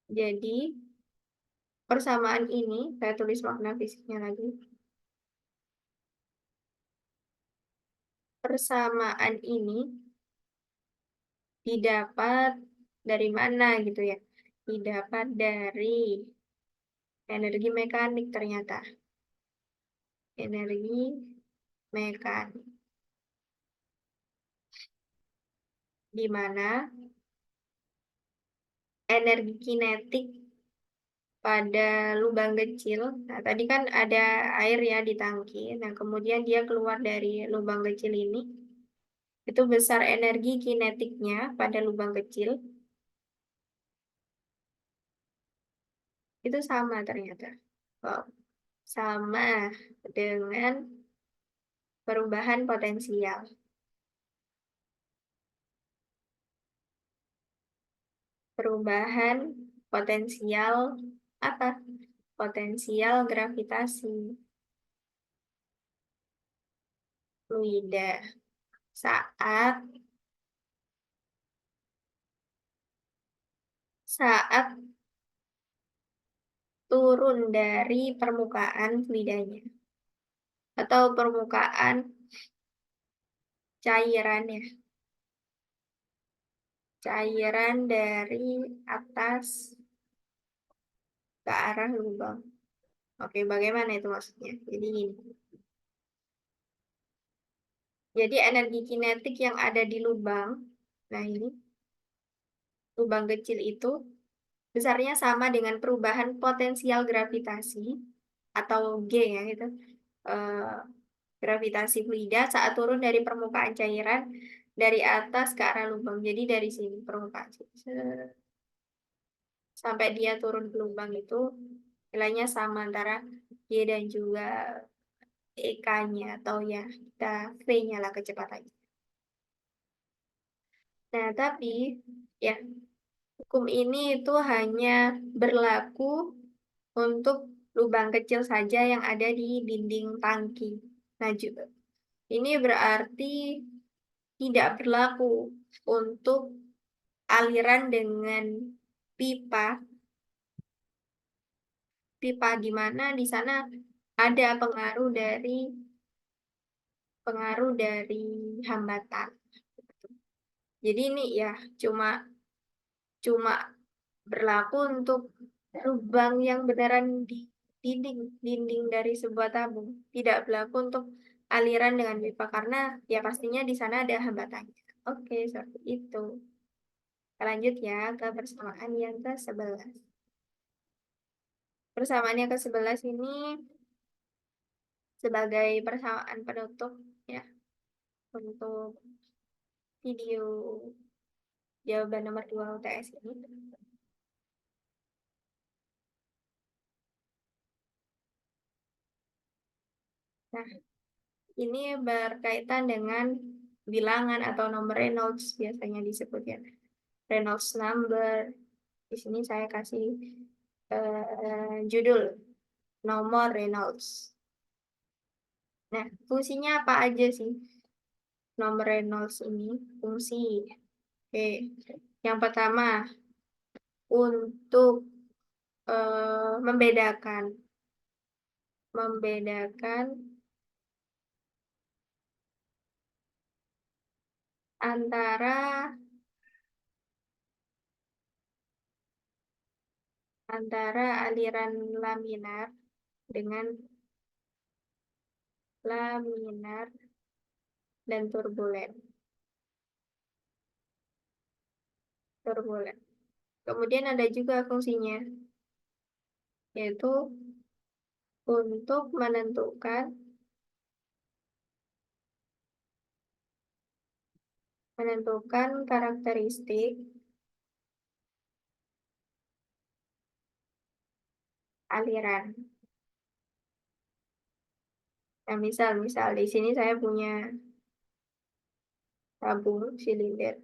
Jadi, persamaan ini, saya tulis makna fisiknya lagi. Persamaan ini didapat dari mana gitu ya? Didapat dari energi mekanik ternyata. Energi mekanik. Di mana energi kinetik pada lubang kecil. Nah, tadi kan ada air ya di tangki. Nah, kemudian dia keluar dari lubang kecil ini. Itu besar energi kinetiknya pada lubang kecil. Itu sama ternyata. Wow. Sama dengan perubahan potensial. Perubahan potensial apa? Potensial gravitasi fluida saat saat turun dari permukaan fluidanya atau permukaan cairannya. Cairan dari atas ke arah lubang. Oke, bagaimana itu maksudnya? Jadi gini. Jadi energi kinetik yang ada di lubang, nah ini, lubang kecil itu besarnya sama dengan perubahan potensial gravitasi atau G ya gitu. eh, Gravitasi fluida saat turun dari permukaan cairan dari atas ke arah lubang. Jadi dari sini permukaan sini. Sampai dia turun ke lubang itu nilainya sama antara Y dan juga EK-nya atau ya kita V-nya lah kecepatannya. Nah, tapi ya hukum ini itu hanya berlaku untuk lubang kecil saja yang ada di dinding tangki. Nah, juga ini berarti tidak berlaku untuk aliran dengan pipa, pipa di mana di sana ada pengaruh dari hambatan. Jadi ini ya cuma cuma berlaku untuk lubang yang beneran di dinding dari sebuah tabung. Tidak berlaku untuk aliran dengan pipa karena ya pastinya di sana ada hambatannya. Oke, seperti itu. Kita lanjut ya ke persamaan yang ke-11. Persamaan yang ke-11 ini sebagai persamaan penutup ya untuk video jawaban nomor 2 UTS ini. Nah, ini berkaitan dengan bilangan atau nomor Reynolds biasanya disebut ya. Reynolds number. Di sini saya kasih judul nomor Reynolds. Nah, fungsinya apa aja sih nomor Reynolds ini? Fungsi. Oke. Yang pertama, untuk membedakan antara aliran laminar dengan laminar dan turbulen. Kemudian ada juga fungsinya, yaitu untuk menentukan karakteristik aliran. Nah, misal di sini saya punya tabung silinder.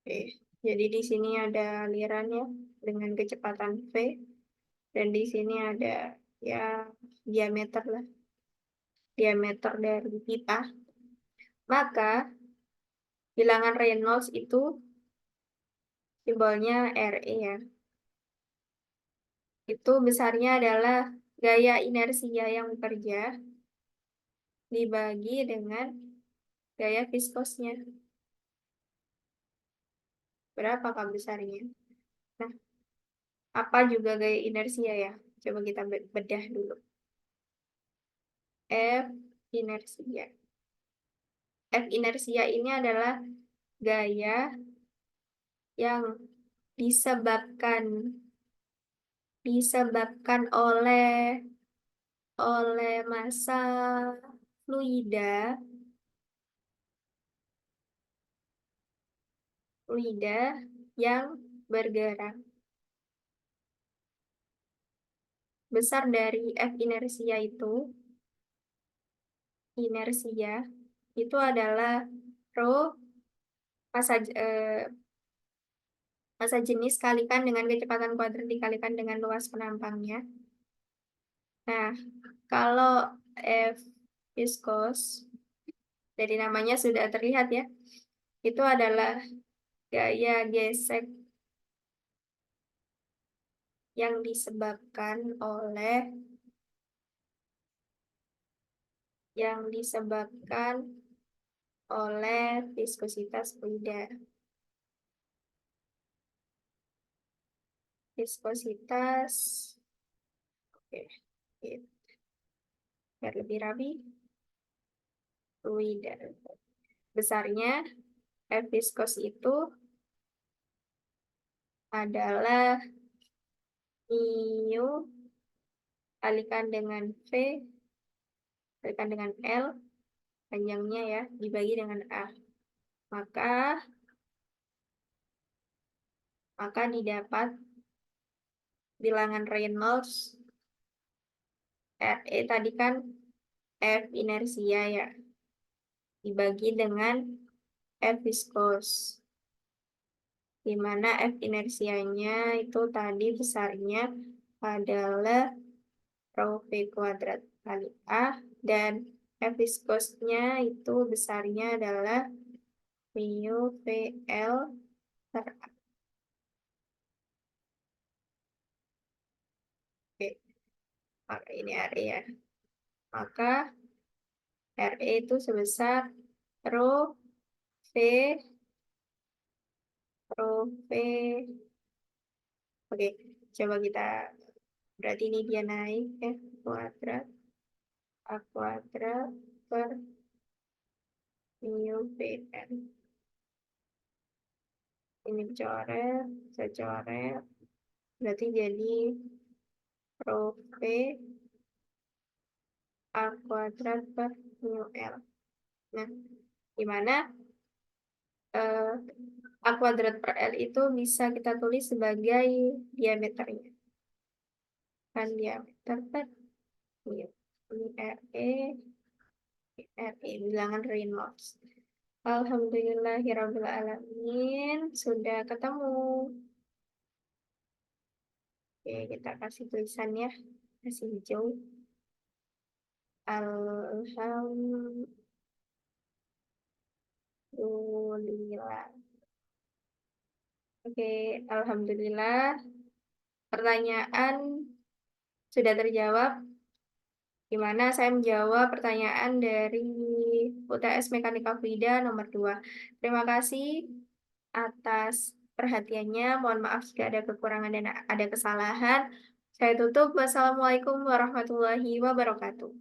Oke, jadi di sini ada alirannya dengan kecepatan V, dan di sini ada ya diameter lah, diameter dari pipa. Maka bilangan Reynolds itu simbolnya RE ya. Itu besarnya adalah gaya inersia yang bekerja dibagi dengan gaya viskosnya. Berapa Kak besarnya? Nah, apa juga gaya inersia ya? Coba kita bedah dulu. F inersia. F inersia ini adalah gaya yang disebabkan oleh massa fluida yang bergerak. Besar dari F inersia itu adalah rho massa massa jenis kalikan dengan kecepatan kuadrat dikalikan dengan luas penampangnya. Nah, kalau F viskos dari namanya sudah terlihat ya, itu adalah gaya gesek yang disebabkan oleh viskositas fluida. Viskositas, oke, gitu. Biar lebih rapi, fluida. Besarnya F viskos itu adalah mu kalikan dengan V kalikan dengan L, panjangnya ya, dibagi dengan A. Maka didapat bilangan Reynolds RE tadi kan F inersia ya, dibagi dengan F viskos. Di mana F inersianya itu tadi besarnya adalah rho V kuadrat kali A, dan F viskosnya itu besarnya adalah mu VL per A. Oke, maka ini RE ya. Maka RE itu sebesar rho V rho V. Oke, coba kita, berarti ini dia naik F kuadrat A kuadrat per mu VN. Ini coret, saya coret, berarti jadi rho V A kuadrat per mu L. Nah, dimana A kuadrat per L itu bisa kita tulis sebagai diameternya. Kan diameter per mu. Ini RE, bilangan Reynolds. Alhamdulillahirrahmanirrahim, sudah ketemu. Oke, kita kasih tulisannya, kasih hijau. Alhamdulillah. Oke, alhamdulillah. Pertanyaan sudah terjawab. Gimana saya menjawab pertanyaan dari UTS Mekanika Fluida nomor 2. Terima kasih atas perhatiannya. Mohon maaf jika ada kekurangan dan ada kesalahan. Saya tutup. Wassalamualaikum warahmatullahi wabarakatuh.